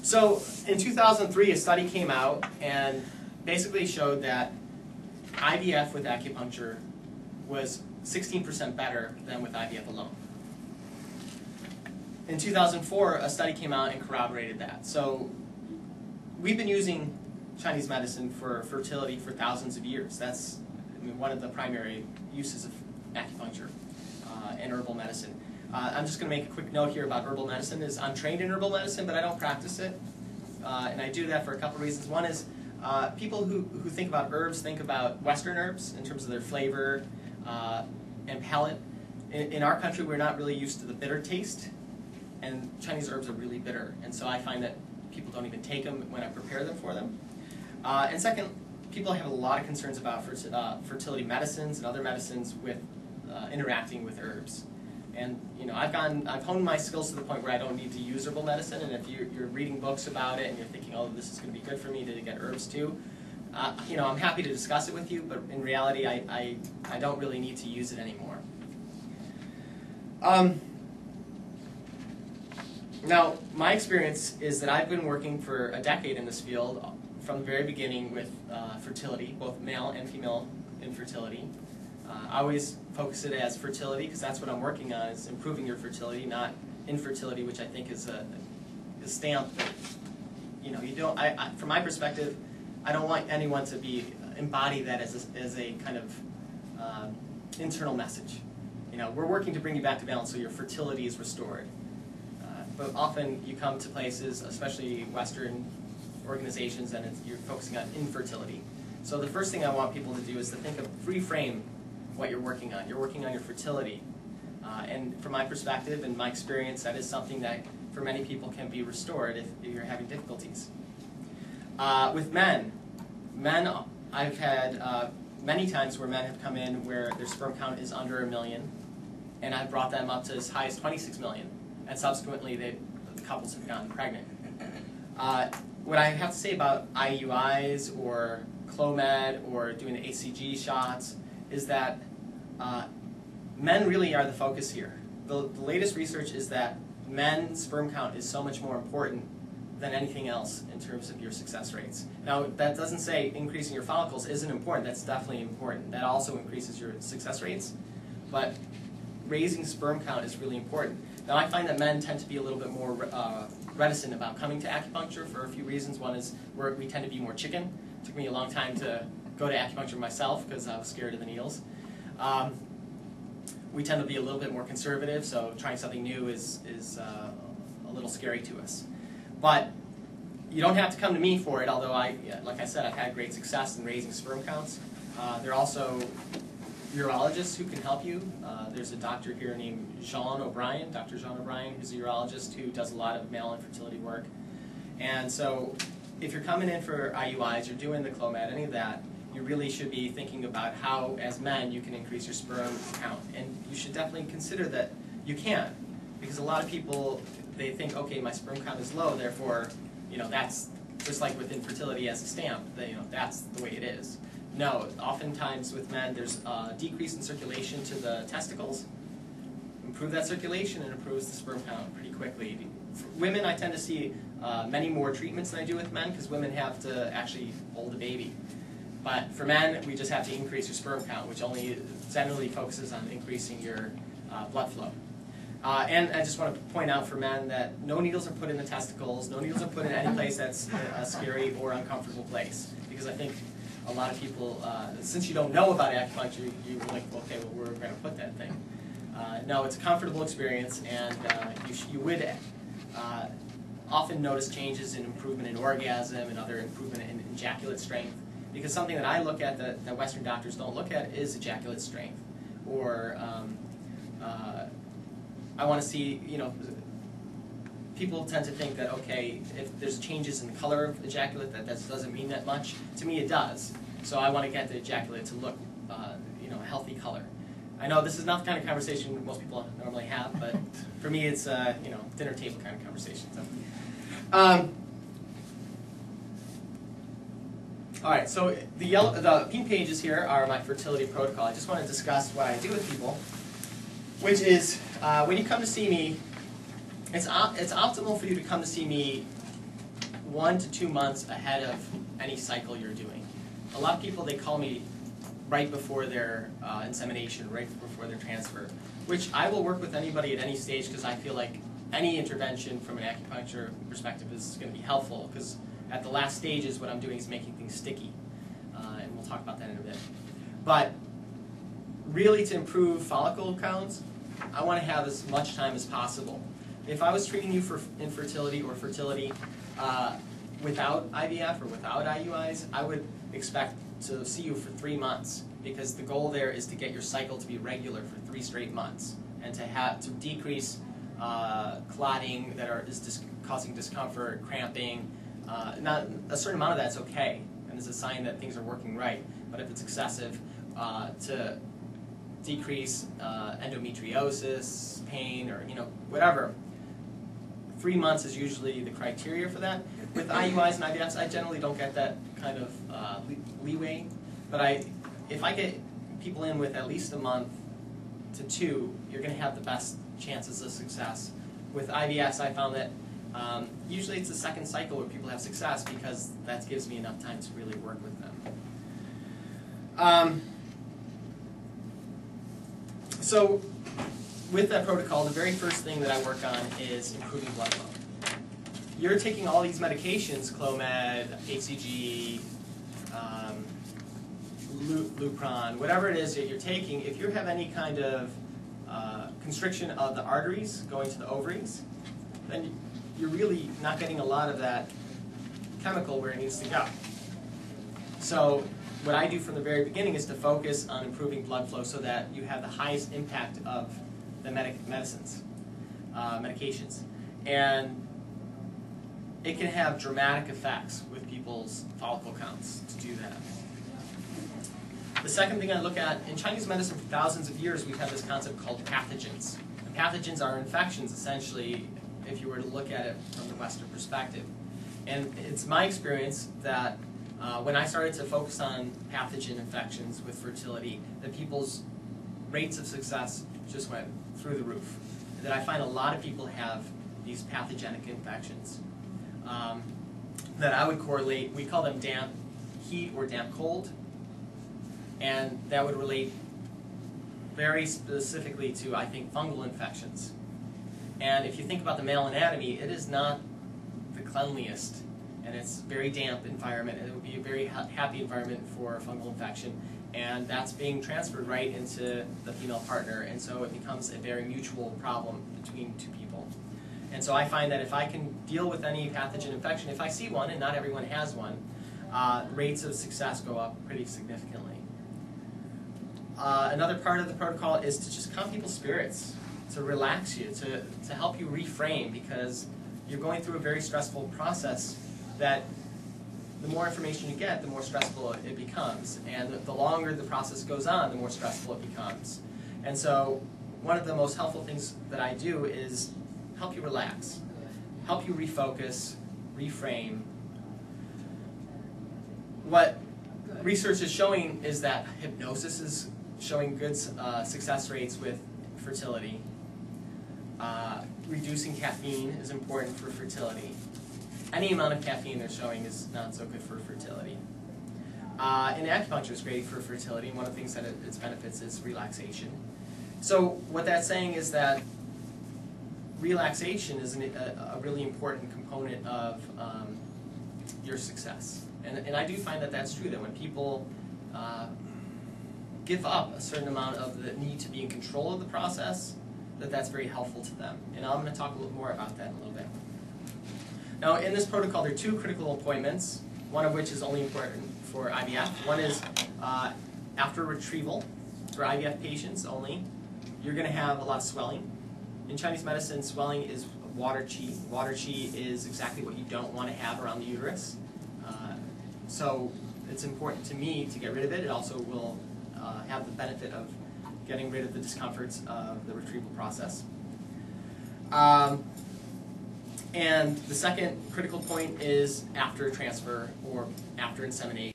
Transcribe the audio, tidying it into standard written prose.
So in 2003, a study came out and basically showed that IVF with acupuncture was 16% better than with IVF alone. In 2004, a study came out and corroborated that. So we've been using Chinese medicine for fertility for thousands of years. That's one of the primary uses of acupuncture and herbal medicine. I'm just going to make a quick note here about herbal medicine. I'm trained in herbal medicine, but I don't practice it. And I do that for a couple of reasons. One is people who think about herbs think about Western herbs in terms of their flavor and palate. In our country, we're not really used to the bitter taste, and Chinese herbs are really bitter. And so I find that people don't even take them when I prepare them for them. And second, people have a lot of concerns about fertility medicines and other medicines with interacting with herbs. And I've honed my skills to the point where I don't need to use herbal medicine. And if you're reading books about it and you're thinking, oh, this is going to be good for me to get herbs too, I'm happy to discuss it with you. But in reality, I don't really need to use it anymore. Now, my experience is that I've been working for a decade in this field from the very beginning with fertility, both male and female infertility. I always focus it as fertility because that's what I'm working on, is improving your fertility, not infertility, which I think is a stamp that, you don't, from my perspective, I don't want anyone to embody that as a kind of internal message. We're working to bring you back to balance so your fertility is restored. But often you come to places, especially Western organizations, and you're focusing on infertility. So the first thing I want people to do is to reframe what you're working on. You're working on your fertility. And from my perspective and my experience, that is something that for many people can be restored if you're having difficulties. With men, I've had many times where men have come in where their sperm count is under 1 million, and I've brought them up to as high as 26 million. And subsequently, the couples have gotten pregnant. What I have to say about IUIs or Clomid or doing the ACG shots is that men really are the focus here. The latest research is that men's sperm count is so much more important than anything else in terms of your success rates. Now, that doesn't say increasing your follicles isn't important. That's definitely important. That also increases your success rates. But raising sperm count is really important. Now, I find that men tend to be a little bit more reticent about coming to acupuncture for a few reasons. One is we tend to be more chicken. It took me a long time to go to acupuncture myself because I was scared of the needles. We tend to be a little bit more conservative, so trying something new is a little scary to us. But you don't have to come to me for it, although like I said, I've had great success in raising sperm counts. There are also urologists who can help you. There's a doctor here named Dr. Jean O'Brien, who's a urologist who does a lot of male infertility work. And so if you're coming in for IUIs, you're doing the Clomid, any of that, you really should be thinking about how, as men, you can increase your sperm count. And you should definitely consider that you can. Because a lot of people, they think, okay, my sperm count is low, therefore, that's just like with infertility as a stamp, that's the way it is. No, oftentimes with men, there's a decrease in circulation to the testicles. Improve that circulation and improves the sperm count pretty quickly. For women, I tend to see many more treatments than I do with men because women have to actually hold a baby. But for men, we just have to increase your sperm count, which only generally focuses on increasing your blood flow. And I just want to point out for men that no needles are put in the testicles, no needles are put in any place that's a scary or uncomfortable place. Because I think a lot of people, since you don't know about acupuncture, you're like, okay, well, we're going to put that thing. No, it's a comfortable experience, and you would often notice changes in improvement in orgasm and other improvement in ejaculate strength. Because something that I look at that Western doctors don't look at is ejaculate strength. Or I want to see, people tend to think that, okay, if there's changes in the color of ejaculate, that doesn't mean that much. To me, it does. So I want to get the ejaculate to look, a healthy color. I know this is not the kind of conversation most people normally have, but for me, it's dinner table kind of conversation. So. All right, so the pink pages here are my fertility protocol. I just want to discuss what I do with people, which is when you come to see me, it's optimal for you to come to see me 1 to 2 months ahead of any cycle you're doing. A lot of people, they call me right before their insemination, right before their transfer, which I will work with anybody at any stage because I feel like any intervention from an acupuncture perspective is going to be helpful, because at the last stages what I'm doing is making things sticky, and we'll talk about that in a bit. But really, to improve follicle counts, I want to have as much time as possible. If I was treating you for infertility or fertility without IVF or without IUIs, I would expect to see you for 3 months, because the goal there is to get your cycle to be regular for 3 straight months, and to decrease clotting that is causing discomfort, cramping. Not a certain amount of that's okay, and is a sign that things are working right. But if it's excessive, to decrease endometriosis, pain, or whatever. 3 months is usually the criteria for that. With IUIs and IVFs, I generally don't get that kind of leeway. But if I get people in with at least a month to 2, you're going to have the best chances of success. With IVFs, I found that usually it's the second cycle where people have success, because that gives me enough time to really work with them. So with that protocol, the very first thing that I work on is improving blood flow. You're taking all these medications, Clomid, HCG, Lupron, whatever it is that you're taking. If you have any kind of constriction of the arteries going to the ovaries, then you're really not getting a lot of that chemical where it needs to go. So what I do from the very beginning is to focus on improving blood flow so that you have the highest impact of the medications. And it can have dramatic effects with people's follicle counts to do that. The second thing I look at, in Chinese medicine for thousands of years, we've had this concept called pathogens. And pathogens are infections, essentially, if you were to look at it from the Western perspective. And it's my experience that when I started to focus on pathogen infections with fertility, that people's rates of success just went through the roof. And that I find a lot of people have these pathogenic infections that I would correlate, we call them damp heat or damp cold, and that would relate very specifically to, I think, fungal infections. And if you think about the male anatomy, it is not the cleanliest, and it's a very damp environment, and it would be a very happy environment for a fungal infection, and that's being transferred right into the female partner, and so it becomes a very mutual problem between two people. And so I find that if I can deal with any pathogen infection, if I see one, and not everyone has one, rates of success go up pretty significantly. Another part of the protocol is to just calm people's spirits, to relax you, to help you reframe, because you're going through a very stressful process that the more information you get, the more stressful it becomes. And the longer the process goes on, the more stressful it becomes. And so one of the most helpful things that I do is help you relax, help you refocus, reframe. What research is showing is that hypnosis is showing good success rates with fertility. Reducing caffeine is important for fertility. Any amount of caffeine they're showing is not so good for fertility. And acupuncture is great for fertility, and one of the things that its benefits is relaxation. So what that's saying is that relaxation is a really important component of your success. And I do find that that's true, that when people give up a certain amount of the need to be in control of the process, that's very helpful to them. And I'm going to talk a little more about that in a little bit. Now, in this protocol, there are 2 critical appointments, one of which is only important for IVF. One is after retrieval, for IVF patients only. You're going to have a lot of swelling. In Chinese medicine, swelling is water qi. Water qi is exactly what you don't want to have around the uterus. So it's important to me to get rid of it. It also will have the benefit of getting rid of the discomforts of the retrieval process. And the second critical point is after transfer or after insemination.